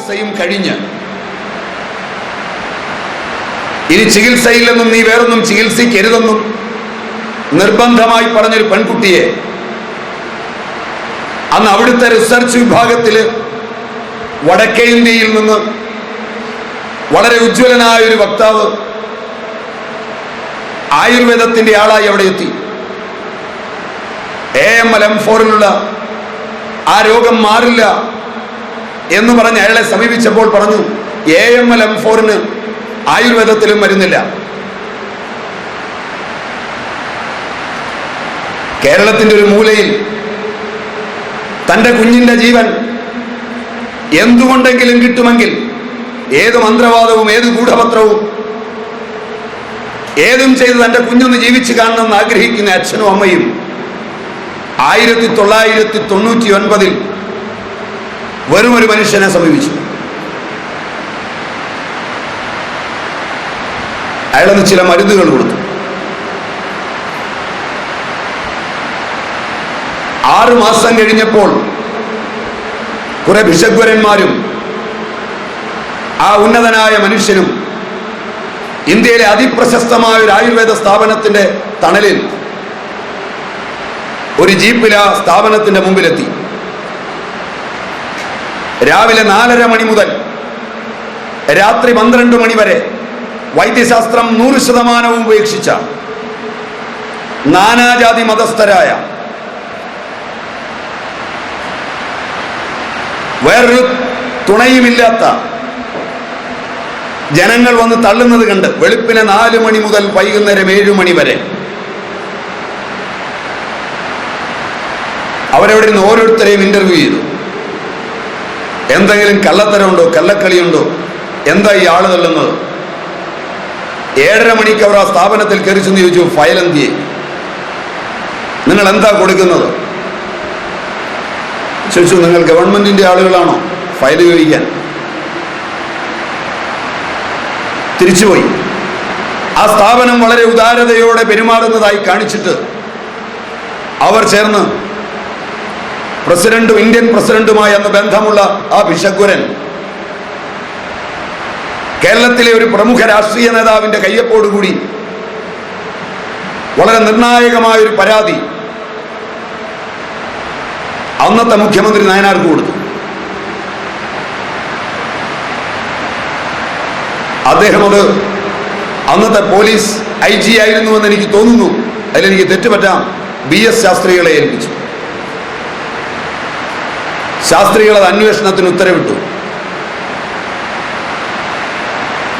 ചികിത്സയും കഴിഞ്ഞ് ഇനി ചികിത്സയില്ലെന്നും നീ വേറൊന്നും ചികിത്സിക്കരുതെന്നും നിർബന്ധമായി പറഞ്ഞൊരു പെൺകുട്ടിയെ അന്ന് അവിടുത്തെ റിസർച്ച് വിഭാഗത്തിൽ വടക്കേ ഇന്ത്യയിൽ നിന്ന് വളരെ ഉജ്ജ്വലനായ ഒരു വക്താവ് ആയുർവേദത്തിന്റെ ആളായി അവിടെ എത്തി. AML M4 ആ രോഗം മാറില്ല എന്ന് പറഞ്ഞ് അയാളെ സമീപിച്ചപ്പോൾ പറഞ്ഞു, AML M4 ആയുർവേദത്തിലും വരുന്നില്ല. കേരളത്തിന്റെ ഒരു മൂലയിൽ തന്റെ കുഞ്ഞിന്റെ ജീവൻ എന്തുകൊണ്ടെങ്കിലും കിട്ടുമെങ്കിൽ ഏത് മന്ത്രവാദവും ഏത് ഗൂഢപത്രവും ഏതും ചെയ്ത് തന്റെ കുഞ്ഞൊന്ന് ജീവിച്ചു കാണണമെന്ന് ആഗ്രഹിക്കുന്ന അച്ഛനും അമ്മയും 1999 വെറും ഒരു മനുഷ്യനെ സമീപിച്ചു. അയാളന്ന് ചില മരുന്നുകൾ കൊടുത്തു. 6 മാസം കഴിഞ്ഞപ്പോൾ കുറെ ഭിഷഗ്വരന്മാരും ആ ഉന്നതനായ മനുഷ്യനും ഇന്ത്യയിലെ അതിപ്രശസ്തമായ ഒരു ആയുർവേദ സ്ഥാപനത്തിന്റെ തണലിൽ ഒരു ജീപ്പിൽ ആ സ്ഥാപനത്തിന്റെ മുമ്പിലെത്തി. രാവിലെ 4:30 മണി മുതൽ രാത്രി 12 മണി വരെ വൈദ്യശാസ്ത്രം 100% ഉപേക്ഷിച്ച നാനാജാതി മതസ്ഥരായ വേറൊരു തുണയുമില്ലാത്ത ജനങ്ങൾ വന്ന് തള്ളുന്നത് കണ്ട് വെളുപ്പിനെ 4 മണി മുതൽ വൈകുന്നേരം 7 മണി വരെ അവരവിടെ നിന്ന് ഓരോരുത്തരെയും ഇന്റർവ്യൂ ചെയ്തു. എന്തെങ്കിലും കള്ളത്തരമുണ്ടോ, കള്ളക്കളിയുണ്ടോ, എന്താ ഈ ആള് തള്ളുന്നത്? 7:30 മണിക്ക് അവർ ആ സ്ഥാപനത്തിൽ കയറി ചെന്ന് ചോദിച്ചു, ഫയൽ എന്തിയെ, നിങ്ങൾ എന്താ കൊടുക്കുന്നത് ചോദിച്ചു. നിങ്ങൾ ഗവൺമെന്റിന്റെ ആളുകളാണോ ഫയൽ ചോദിക്കാൻ? തിരിച്ചുപോയി. ആ സ്ഥാപനം വളരെ ഉദാരതയോടെ പെരുമാറുന്നതായി കാണിച്ചിട്ട് അവർ ചേർന്ന് പ്രസിഡന്റും ഇന്ത്യൻ പ്രസിഡന്റുമായി അന്ന് ബന്ധമുള്ള ആ ഭിഷഗ്വരൻ കേരളത്തിലെ ഒരു പ്രമുഖ രാഷ്ട്രീയ നേതാവിന്റെ കയ്യൊപ്പോടുകൂടി വളരെ നിർണായകമായൊരു പരാതി അന്നത്തെ മുഖ്യമന്ത്രി നായനാർക്ക് കൊടുത്തു. അദ്ദേഹം അത് അന്നത്തെ പോലീസ് IG ആയിരുന്നുവെന്ന് എനിക്ക് തോന്നുന്നു, അതിലെനിക്ക് തെറ്റുപറ്റാം, BS ശാസ്ത്രികളെ ഏൽപ്പിച്ചു. ശാസ്ത്രികൾ അത് അന്വേഷണത്തിന് ഉത്തരവിട്ടു.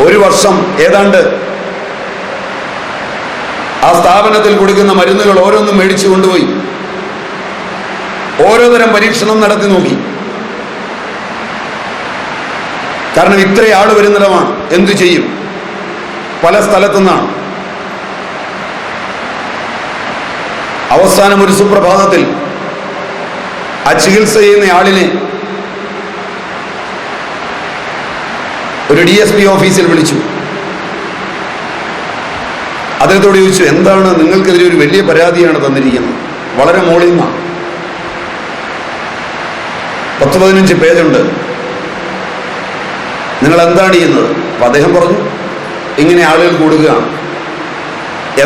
1 വർഷം ഏതാണ്ട് ആ സ്ഥാപനത്തിൽ കൊടുക്കുന്ന മരുന്നുകൾ ഓരോന്നും മേടിച്ചു കൊണ്ടുപോയി ഓരോ തരം പരീക്ഷണം നടത്തി നോക്കി. കാരണം ഇത്രയാള് വരുന്നിടമാണ്, എന്തു ചെയ്യും? പല സ്ഥലത്തുനിന്നാണ്. അവസാനം ഒരു സുപ്രഭാതത്തിൽ ആ ചികിത്സ ചെയ്യുന്ന ആളിനെ ഒരു DSP ഓഫീസിൽ വിളിച്ചു. അദ്ദേഹത്തോട് ചോദിച്ചു, എന്താണ് നിങ്ങൾക്കെതിരെ ഒരു വലിയ പരാതിയാണ് തന്നിരിക്കുന്നത്, വളരെ മോളിൽ നിന്നാണ്, 10-15 പേജുണ്ട്, നിങ്ങൾ എന്താണ് ചെയ്യുന്നത്? അപ്പൊ അദ്ദേഹം പറഞ്ഞു, ഇങ്ങനെ ആളുകൾ കൊടുക്കുകയാണ്.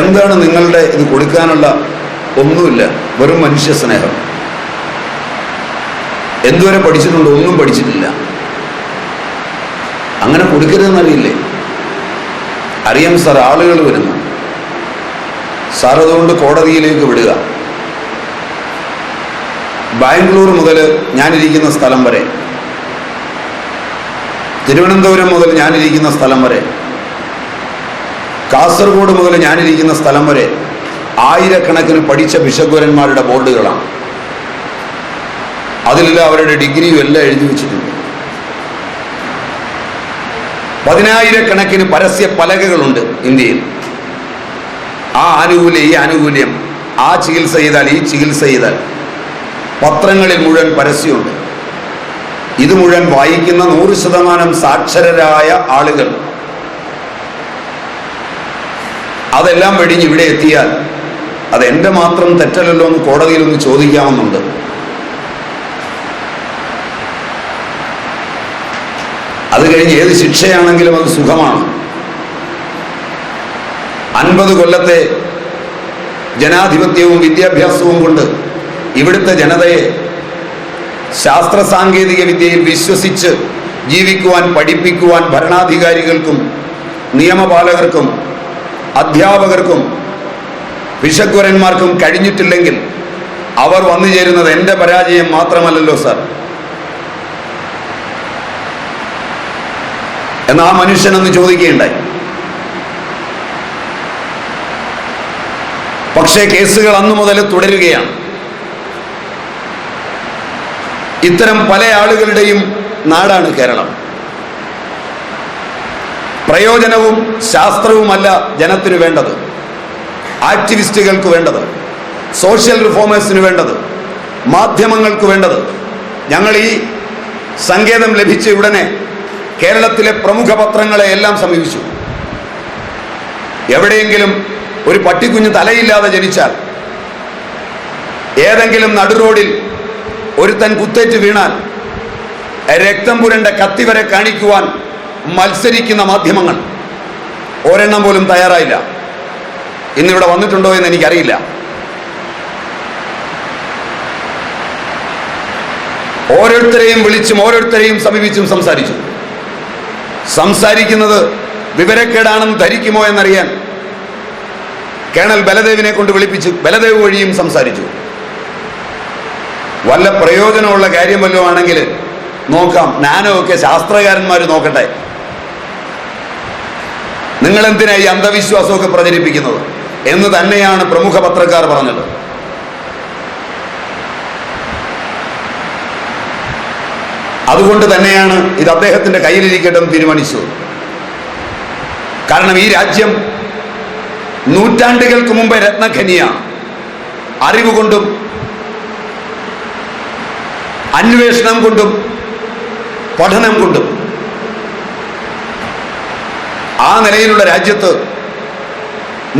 എന്താണ് നിങ്ങളുടെ ഇത് കൊടുക്കാനുള്ള? ഒന്നുമില്ല, വെറും മനുഷ്യ സ്നേഹം. എന്തുവരെ പഠിച്ചിട്ടുണ്ടോ? ഒന്നും പഠിച്ചിട്ടില്ല. അങ്ങനെ കൊടുക്കരുതെന്നറിയില്ലേ? അറിയാം സാർ, ആളുകൾ വരുന്നു സാർ, അതുകൊണ്ട് കോടതിയിലേക്ക് വിടുക. ബാംഗ്ലൂർ മുതൽ ഞാനിരിക്കുന്ന സ്ഥലം വരെ, തിരുവനന്തപുരം മുതൽ ഞാനിരിക്കുന്ന സ്ഥലം വരെ, കാസർഗോഡ് മുതൽ ഞാനിരിക്കുന്ന സ്ഥലം വരെ ആയിരക്കണക്കിന് പഠിച്ച ഭിഷഗ്വരന്മാരുടെ ബോർഡുകളാണ്. അതിലെല്ലാം അവരുടെ ഡിഗ്രിയും എല്ലാം എഴുതി വെച്ചിട്ടുണ്ട്. 10,000-കണക്കിന് പരസ്യ പലകകളുണ്ട് ഇന്ത്യയിൽ. ആ ആനുകൂല്യം, ഈ ആനുകൂല്യം, ആ ചികിത്സ ചെയ്താൽ, ഈ ചികിത്സ ചെയ്താൽ, പത്രങ്ങളിൽ മുഴുവൻ പരസ്യമുണ്ട്. ഇത് മുഴുവൻ വായിക്കുന്ന 100% സാക്ഷരരായ ആളുകൾ അതെല്ലാം വെടിഞ്ഞ് ഇവിടെ എത്തിയാൽ അതെന്റെ മാത്രം തെറ്റല്ലല്ലോ എന്ന് കോടതിയിലൊന്ന് ചോദിക്കാമെന്നുണ്ട്. അത് കഴിഞ്ഞ് ഏത് ശിക്ഷയാണെങ്കിലും അത് സുഖമാണ്. 50 കൊല്ലത്തെ ജനാധിപത്യവും വിദ്യാഭ്യാസവും കൊണ്ട് ഇവിടുത്തെ ജനതയെ ശാസ്ത്ര സാങ്കേതിക വിദ്യയിൽ വിശ്വസിച്ച് ജീവിക്കുവാൻ പഠിപ്പിക്കുവാൻ ഭരണാധികാരികൾക്കും നിയമപാലകർക്കും അധ്യാപകർക്കും വിശഗ്വരന്മാർക്കും കഴിഞ്ഞിട്ടില്ലെങ്കിൽ അവർ വന്നു ചേരുന്നത് എൻ്റെ പരാജയം മാത്രമല്ലല്ലോ സാർ. എന്ന് ആ മനുഷ്യനൊന്ന് ചോദിക്കുകയുണ്ടായി. പക്ഷേ കേസുകൾ അന്നു മുതൽ തുടരുകയാണ്. ഇത്തരം പല ആളുകളുടെയും നാടാണ് കേരളം. പ്രയോജനവും ശാസ്ത്രവുമല്ല ജനത്തിന് വേണ്ടത്, ആക്ടിവിസ്റ്റുകൾക്ക് വേണ്ടത്, സോഷ്യൽ റിഫോമേഴ്സിന് വേണ്ടത്, മാധ്യമങ്ങൾക്ക് വേണ്ടത്. ഞങ്ങൾ ഈ സങ്കേതം ലഭിച്ച ഉടനെ കേരളത്തിലെ പ്രമുഖ പത്രങ്ങളെ എല്ലാം സമീപിച്ചു. എവിടെയെങ്കിലും ഒരു പട്ടിക്കുഞ്ഞ് തലയില്ലാതെ ജനിച്ചാൽ, ഏതെങ്കിലും നടുറോഡിൽ ഒരുത്തൻ കുത്തേറ്റ് വീണാൽ രക്തം പുരണ്ട കത്തി വരെ കാണിക്കുവാൻ മത്സരിക്കുന്ന മാധ്യമങ്ങൾ ഒരെണ്ണം പോലും തയ്യാറായില്ല. ഇന്നിവിടെ വന്നിട്ടുണ്ടോ എന്ന് എനിക്കറിയില്ല. ഓരോരുത്തരെയും വിളിച്ചും ഓരോരുത്തരെയും സമീപിച്ചും സംസാരിച്ചു. സംസാരിക്കുന്നത് വിവരക്കേടാണെന്ന് ധരിക്കുമോ എന്നറിയാൻ കേണൽ ബലദേവിനെ കൊണ്ട് വിളിപ്പിച്ച് ബലദേവ് വഴിയും സംസാരിച്ചു. വല്ല പ്രയോജനമുള്ള കാര്യം വല്ലതും ആണെങ്കിൽ നോക്കാം, നാനോ ഒക്കെ ശാസ്ത്രകാരന്മാർ നോക്കട്ടെ. നിങ്ങളെന്തിനാ ഈ അന്ധവിശ്വാസമൊക്കെ പ്രചരിപ്പിക്കുന്നത് എന്ന് തന്നെയാണ് പ്രമുഖ പത്രക്കാർ പറഞ്ഞത്. അതുകൊണ്ട് തന്നെയാണ് ഇത് അദ്ദേഹത്തിന്റെ കയ്യിലിരിക്കട്ടെ എന്ന് തീരുമാനിച്ചത്. കാരണം ഈ രാജ്യം നൂറ്റാണ്ടുകൾക്ക് മുമ്പേ രത്നഖനിയാണ്. അറിവ് കൊണ്ടും അന്വേഷണം കൊണ്ടും പഠനം കൊണ്ടും ആ നിലയിലുള്ള രാജ്യത്ത്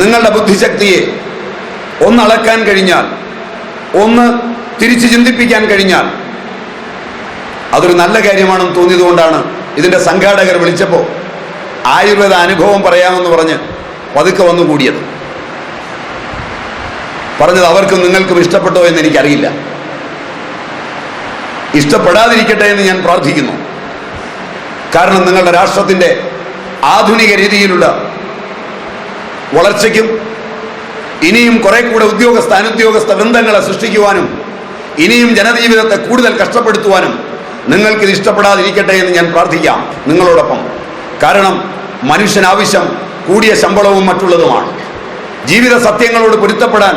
നിങ്ങളുടെ ബുദ്ധിശക്തിയെ ഒന്ന് അളക്കാൻ കഴിഞ്ഞാൽ, ഒന്ന് തിരിച്ചു ചിന്തിപ്പിക്കാൻ കഴിഞ്ഞാൽ അതൊരു നല്ല കാര്യമാണെന്ന് തോന്നിയതുകൊണ്ടാണ് ഇതിൻ്റെ സംഘാടകർ വിളിച്ചപ്പോൾ ആയുർവേദ അനുഭവം പറയാമെന്ന് പറഞ്ഞ് പതുക്കെ വന്നു കൂടിയത്. പറഞ്ഞത് അവർക്കും നിങ്ങൾക്കും ഇഷ്ടപ്പെട്ടോ എന്ന് എനിക്കറിയില്ല. ഇഷ്ടപ്പെടാതിരിക്കട്ടെ എന്ന് ഞാൻ പ്രാർത്ഥിക്കുന്നു. കാരണം നിങ്ങളുടെ രാഷ്ട്രത്തിൻ്റെ ആധുനിക രീതിയിലുള്ള വളർച്ചയ്ക്കും ഇനിയും കുറെ കൂടെ ഉദ്യോഗസ്ഥ അനുദ്യോഗസ്ഥ വൃന്ദങ്ങളെ സൃഷ്ടിക്കുവാനും ഇനിയും ജനജീവിതത്തെ കൂടുതൽ കഷ്ടപ്പെടുത്തുവാനും നിങ്ങൾക്കിത് ഇഷ്ടപ്പെടാതിരിക്കട്ടെ എന്ന് ഞാൻ പ്രാർത്ഥിക്കാം നിങ്ങളോടൊപ്പം. കാരണം മനുഷ്യനാവശ്യം കൂടിയ ശമ്പളവും മറ്റുള്ളതുമാണ്. ജീവിത സത്യങ്ങളോട് പൊരുത്തപ്പെടാൻ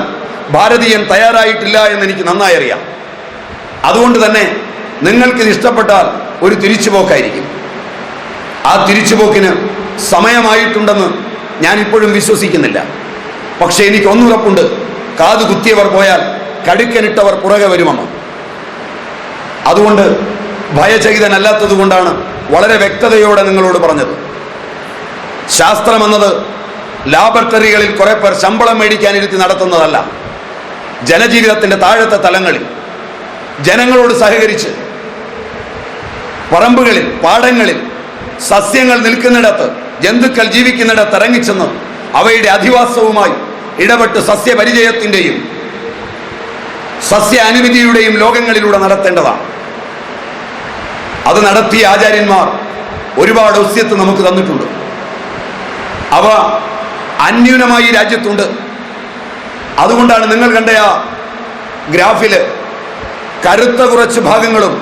ഭാരതീയൻ തയ്യാറായിട്ടില്ല എന്ന് എനിക്ക് നന്നായി അറിയാം. അതുകൊണ്ട് തന്നെ നിങ്ങൾക്കിത് ഇഷ്ടപ്പെട്ടാൽ ഒരു തിരിച്ചുപോക്കായിരിക്കും. ആ തിരിച്ചുപോക്കിന് സമയമായിട്ടുണ്ടെന്ന് ഞാൻ ഇപ്പോഴും വിശ്വസിക്കുന്നില്ല. പക്ഷെ എനിക്ക് ഒന്നുറപ്പുണ്ട്, കാതു കുത്തിയവർ പോയാൽ കടുക്കനിട്ടവർ പുറകെ വരുമെന്ന്. അതുകൊണ്ട് ഭയചകിതനല്ലാത്തത് കൊണ്ടാണ് വളരെ വ്യക്തതയോടെ നിങ്ങളോട് പറഞ്ഞത്. ശാസ്ത്രമെന്നത് ലാബറട്ടറികളിൽ കുറെ പേർ ശമ്പളം മേടിക്കാനിരുത്തി നടത്തുന്നതല്ല. ജനജീവിതത്തിന്റെ താഴത്തെ തലങ്ങളിൽ ജനങ്ങളോട് സഹകരിച്ച് പറമ്പുകളിൽ പാടങ്ങളിൽ സസ്യങ്ങൾ നിൽക്കുന്നിടത്ത് ജന്തുക്കൾ ജീവിക്കുന്നിടത്ത് ഇറങ്ങിച്ചെന്ന് അവയുടെ അധിവാസവുമായി ഇടപെട്ട് സസ്യപരിചയത്തിൻ്റെയും സസ്യ അനുമതിയുടെയും ലോകങ്ങളിലൂടെ നടത്തേണ്ടതാണ്. അത് നടത്തിയ ആചാര്യന്മാർ ഒരുപാട് ഒസ്യത്ത് നമുക്ക് തന്നിട്ടുണ്ട്. അവ അന്യൂനമായി രാജ്യത്തുണ്ട്. അതുകൊണ്ടാണ് നിങ്ങൾ കണ്ട ആ ഗ്രാഫില് കറുത്ത കുറച്ച് ഭാഗങ്ങളും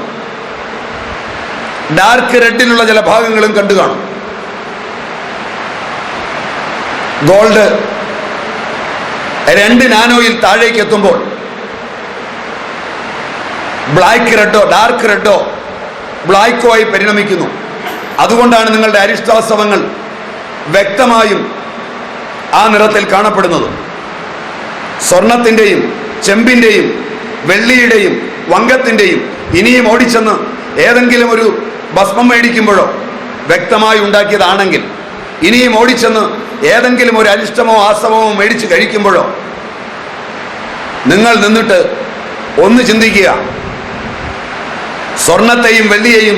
ഡാർക്ക് റെഡിലുള്ള ചില ഭാഗങ്ങളും കണ്ടു കാണും. ഗോൾഡ് 2 നാനോയിൽ താഴേക്ക് എത്തുമ്പോൾ ബ്ലാക്ക് റെഡോ ഡാർക്ക് റെഡോ ബ്ലാക്കോ ആയി പരിണമിക്കുന്നു. അതുകൊണ്ടാണ് നിങ്ങളുടെ അരിഷ്ടാസവങ്ങൾ വ്യക്തമായും ആ നിറത്തിൽ കാണപ്പെടുന്നത്. സ്വർണത്തിൻ്റെയും ചെമ്പിൻ്റെയും വെള്ളിയുടെയും വങ്കത്തിൻ്റെയും ഇനിയും ഓടിച്ചെന്ന് ഏതെങ്കിലും ഒരു ഭസ്മം മേടിക്കുമ്പോഴോ വ്യക്തമായി ഉണ്ടാക്കിയതാണെങ്കിൽ, ഇനിയും ഓടിച്ചെന്ന് ഏതെങ്കിലും ഒരു അരിഷ്ടമോ ആസവമോ മേടിച്ച് കഴിക്കുമ്പോഴോ നിങ്ങൾ നിന്നിട്ട് ഒന്ന് ചിന്തിക്കുക. സ്വർണത്തെയും വെള്ളിയെയും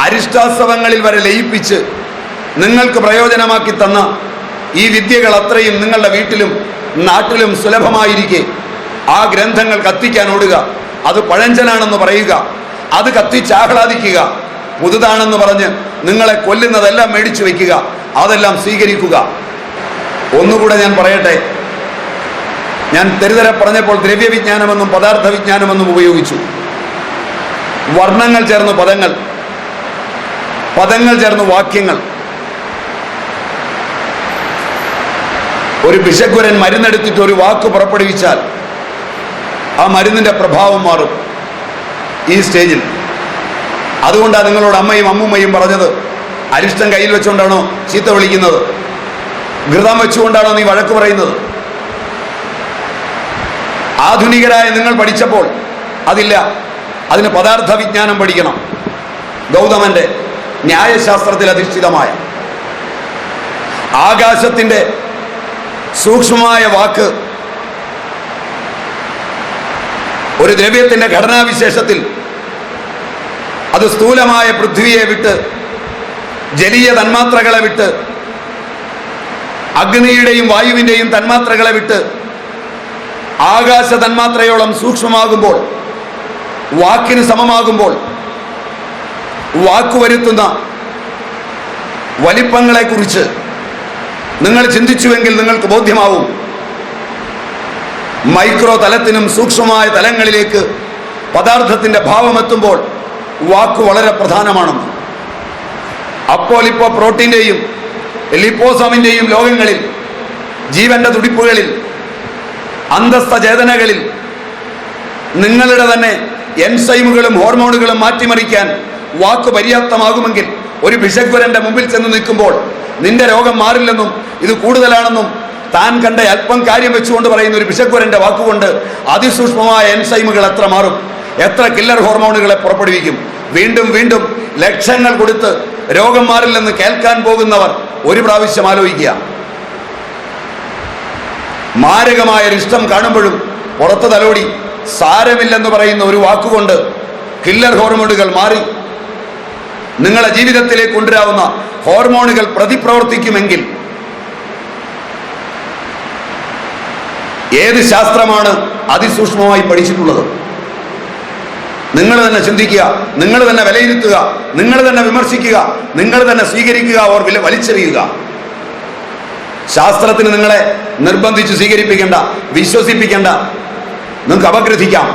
അരിഷ്ടാസവങ്ങളിൽ വരെ ലയിപ്പിച്ച് നിങ്ങൾക്ക് പ്രയോജനമാക്കി തന്ന ഈ വിദ്യകൾ അത്രയും നിങ്ങളുടെ വീട്ടിലും നാട്ടിലും സുലഭമായിരിക്കെ ആ ഗ്രന്ഥങ്ങൾ കത്തിക്കാൻ ഓടുക, അത് പഴഞ്ചനാണെന്ന് പറയുക, അത് കത്തിച്ചാഹ്ലാദിക്കുക, പുതുതാണെന്ന് പറഞ്ഞ് നിങ്ങളെ കൊല്ലുന്നതെല്ലാം മേടിച്ചു വയ്ക്കുക, അതെല്ലാം സ്വീകരിക്കുക. ഒന്നുകൂടെ ഞാൻ പറയട്ടെ, ഞാൻ തെരുതര പറഞ്ഞപ്പോൾ ദ്രവ്യവിജ്ഞാനമെന്നും പദാർത്ഥ വിജ്ഞാനമെന്നും ഉപയോഗിച്ചു. വർണ്ണങ്ങൾ ചേർന്ന് പദങ്ങൾ, പദങ്ങൾ ചേർന്ന് വാക്യങ്ങൾ. ഒരു ഭിഷഗ്വരൻ മരുന്നെടുത്തിട്ട് ഒരു വാക്ക് പുറപ്പെടുവിച്ചാൽ ആ മരുന്നിന്റെ പ്രഭാവം മാറും ഈ സ്റ്റേജിൽ. അതുകൊണ്ടാണ് നിങ്ങളോട് അമ്മയും അമ്മൂമ്മയും പറഞ്ഞത്, അരിഷ്ടം കയ്യിൽ വെച്ചുകൊണ്ടാണോ ചീത്ത വിളിക്കുന്നത്? ഘൃതം വെച്ചുകൊണ്ടാണോ നീ വഴക്ക് പറയുന്നത്? ആധുനികരായ നിങ്ങൾ പഠിച്ചപ്പോൾ അതില്ല. അതിന് പദാർത്ഥ വിജ്ഞാനം പഠിക്കണം. ഗൗതമന്റെ ന്യായശാസ്ത്രത്തിൽ അധിഷ്ഠിതമായ ആകാശത്തിന്റെ സൂക്ഷ്മമായ വാക്ക് ഒരു ദ്രവ്യത്തിന്റെ ഘടനാവിശേഷത്തിൽ അത് സ്ഥൂലമായ പൃഥ്വിയെ വിട്ട്, ജലീയ തന്മാത്രകളെ വിട്ട്, അഗ്നിയുടെയും വായുവിന്റെയും തന്മാത്രകളെ വിട്ട് ആകാശ തന്മാത്രയോളം സൂക്ഷ്മമാകുമ്പോൾ, വാക്കിന് സമമാകുമ്പോൾ, വാക്കുവരുത്തുന്ന വലിപ്പങ്ങളെക്കുറിച്ച് നിങ്ങൾ ചിന്തിച്ചുവെങ്കിൽ നിങ്ങൾക്ക് ബോധ്യമാവും മൈക്രോ തലത്തിനും സൂക്ഷ്മമായ തലങ്ങളിലേക്ക് പദാർത്ഥത്തിന്റെ ഭാവമെത്തുമ്പോൾ വാക്ക് വളരെ പ്രധാനമാണെന്ന്. അപ്പോൾ ഇപ്പോൾ പ്രോട്ടീന്റെയും ലിപ്പോസോമിന്റെയും ലോകങ്ങളിൽ, ജീവന്റെ തുടിപ്പുകളിൽ, അന്തസ്ഥ ചേതനകളിൽ നിങ്ങളുടെ തന്നെ എൻസൈമുകളും ഹോർമോണുകളും മാറ്റിമറിക്കാൻ വാക്ക് പര്യാപ്തമാകുമെങ്കിൽ ഒരു ഭിഷഗ്വരന്റെ മുമ്പിൽ ചെന്ന് നിൽക്കുമ്പോൾ നിന്റെ രോഗം മാറില്ലെന്നും ഇത് കൂടുതലാണെന്നും താൻ കണ്ട അല്പം കാര്യം വെച്ചുകൊണ്ട് പറയുന്ന ഒരു ഭിഷഗ്വരന്റെ വാക്കുകൊണ്ട് അതിസൂക്ഷ്മമായ എൻസൈമുകൾ എത്ര മാറും, എത്ര കില്ലർ ഹോർമോണുകളെ പുറപ്പെടുവിക്കും. വീണ്ടും വീണ്ടും ലക്ഷങ്ങൾ കൊടുത്ത് രോഗം മാറില്ലെന്ന് കേൾക്കാൻ പോകുന്നവർ ഒരു പ്രാവശ്യം ആലോചിക്കുക. മാരകമായൊരു ഇഷ്ടം കാണുമ്പോഴും പുറത്ത് തലോടി സാരമില്ലെന്ന് പറയുന്ന ഒരു വാക്കുകൊണ്ട് കില്ലർ ഹോർമോണുകൾ മാറി നിങ്ങളെ ജീവിതത്തിലേക്ക് കൊണ്ടുവരാവുന്ന ഹോർമോണുകൾ പ്രതിപ്രവർത്തിക്കുമെങ്കിൽ ഏത് ശാസ്ത്രമാണ് അതിസൂക്ഷ്മമായി പഠിച്ചിട്ടുള്ളത്? നിങ്ങൾ തന്നെ ചിന്തിക്കുക, നിങ്ങൾ തന്നെ വിലയിരുത്തുക, നിങ്ങൾ തന്നെ വിമർശിക്കുക, നിങ്ങൾ തന്നെ സ്വീകരിക്കുക, ഓർ വലിച്ചെറിയുക. ശാസ്ത്രത്തിന് നിങ്ങളെ നിർബന്ധിച്ച് സ്വീകരിപ്പിക്കേണ്ട, വിശ്വസിപ്പിക്കേണ്ട. നിങ്ങൾക്ക് അപഗ്രഥിക്കാം.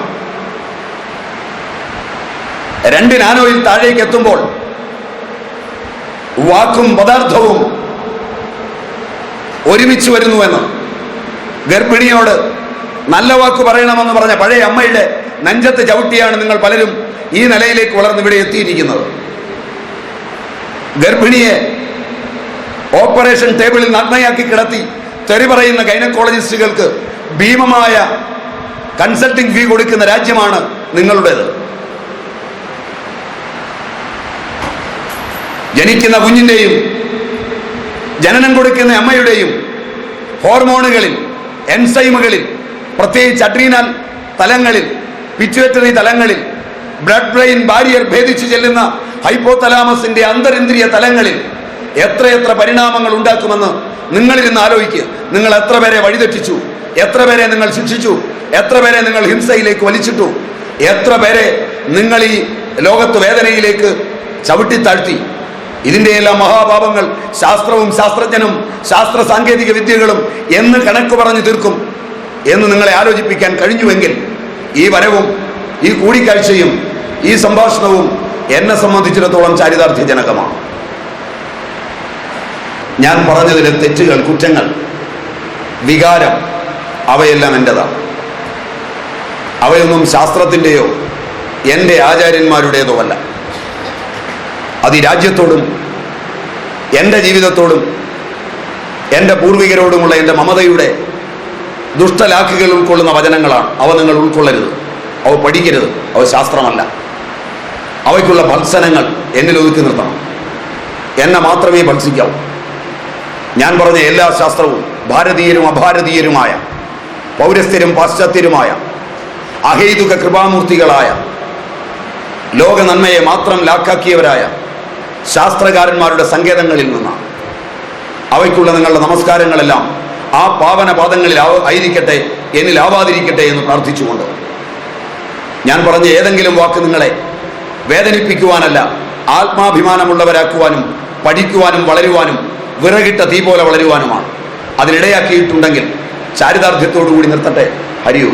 2 നാനോയിൽ താഴേക്ക് എത്തുമ്പോൾ വാക്കും പദാർത്ഥവും ഒരുമിച്ച് വരുന്നുവെന്ന് ഗർഭിണിയോട് നല്ല വാക്ക് പറയണമെന്ന് പറഞ്ഞ പഴയ അമ്മയുടെ നെഞ്ചത്ത് ചവിട്ടിയാണ് നിങ്ങൾ പലരും ഈ നിലയിലേക്ക് വളർന്ന് ഇവിടെ എത്തിയിരിക്കുന്നത്. ഗർഭിണിയെ ഓപ്പറേഷൻ ടേബിളിൽ നഗ്നയാക്കി കിടത്തി തെറി പറയുന്ന ഗൈനക്കോളജിസ്റ്റുകൾക്ക് ഭീമമായ കൺസൾട്ടിംഗ് ഫീ കൊടുക്കുന്ന രാജ്യമാണ് നിങ്ങളുടേത്. ജനിക്കുന്ന കുഞ്ഞിൻ്റെയും ജനനം കൊടുക്കുന്ന അമ്മയുടെയും ഹോർമോണുകളിൽ, എൻസൈമുകളിൽ, പ്രത്യേകിച്ച് അഡ്രീനൽ തലങ്ങളിൽ, പിറ്റ്യൂട്ടറി തലങ്ങളിൽ, ബ്ലഡ് ബ്രെയിൻ ബാരിയർ ഭേദിച്ചു ചെല്ലുന്ന ഹൈപ്പോതലാമസിന്റെ അന്തരിന്ദ്രിയ തലങ്ങളിൽ എത്രയെത്ര പരിണാമങ്ങൾ ഉണ്ടാക്കുമെന്ന് നിങ്ങളിരുന്ന് ആലോചിക്കുക. നിങ്ങൾ എത്ര പേരെ വഴിതെറ്റിച്ചു, എത്ര പേരെ നിങ്ങൾ ശിക്ഷിച്ചു, എത്ര പേരെ നിങ്ങൾ ഹിംസയിലേക്ക് വലിച്ചിട്ടു, എത്ര പേരെ നിങ്ങൾ ഈ ലോകത്ത് വേദനയിലേക്ക് ചവിട്ടിത്താഴ്ത്തി. ഇതിൻ്റെയെല്ലാം മഹാപാപങ്ങൾ ശാസ്ത്രവും ശാസ്ത്രജ്ഞനും ശാസ്ത്ര സാങ്കേതിക വിദ്യകളും എന്ന് കണക്ക് പറഞ്ഞു തീർക്കും എന്ന് നിങ്ങളെ ആലോചിപ്പിക്കാൻ കഴിഞ്ഞുവെങ്കിൽ ഈ വരവും ഈ കൂടിക്കാഴ്ചയും ഈ സംഭാഷണവും എന്നെ സംബന്ധിച്ചിടത്തോളം ചാരിതാർത്ഥ്യജനകമാണ്. ഞാൻ പറഞ്ഞതിലെ തെറ്റുകൾ, കുറ്റങ്ങൾ, വികാരം അവയെല്ലാം എൻ്റെതാണ്. അവയൊന്നും ശാസ്ത്രത്തിൻ്റെയോ എൻ്റെ ആചാര്യന്മാരുടേതോ അല്ല. അത് ഈ രാജ്യത്തോടും എൻ്റെ ജീവിതത്തോടും എൻ്റെ പൂർവികരോടുമുള്ള എൻ്റെ മമതയുടെ ദുഷ്ടലാക്കുകൾ ഉൾക്കൊള്ളുന്ന വചനങ്ങളാണ്. അവ നിങ്ങൾ ഉൾക്കൊള്ളരുത്, അവ പഠിക്കരുത്, അവ ശാസ്ത്രമല്ല. അവയ്ക്കുള്ള ഭത്സനങ്ങൾ എന്നിൽ ഒതുക്കി നിർത്തണം. എന്നെ മാത്രമേ ഭത്സിക്കാവൂ. ഞാൻ പറഞ്ഞ എല്ലാ ശാസ്ത്രവും ഭാരതീയരും അഭാരതീയരുമായ, പൗരസ്ഥരും പാശ്ചാത്യരുമായ, അഹൈതുക കൃപാമൂർത്തികളായ, ലോക നന്മയെ മാത്രം ലാക്കാക്കിയവരായ ശാസ്ത്രകാരന്മാരുടെ സങ്കേതങ്ങളിൽ നിന്നാണ്. അവയ്ക്കുള്ള നിങ്ങളുടെ നമസ്കാരങ്ങളെല്ലാം ആ പാവന പാദങ്ങളിൽ ആയിരിക്കട്ടെ, എന്നിലാവാതിരിക്കട്ടെ എന്ന് പ്രാർത്ഥിച്ചുകൊണ്ട് ഞാൻ പറഞ്ഞ ഏതെങ്കിലും വാക്ക് നിങ്ങളെ വേദനിപ്പിക്കുവാനല്ല, ആത്മാഭിമാനമുള്ളവരാക്കുവാനും പഠിക്കുവാനും വളരുവാനും വിറകിട്ട തീ പോലെ വളരുവാനുമാണ്. അതിനിടയാക്കിയിട്ടുണ്ടെങ്കിൽ ചാരിതാർത്ഥ്യത്തോടു കൂടി നിർത്തട്ടെ. ഹരിയോ.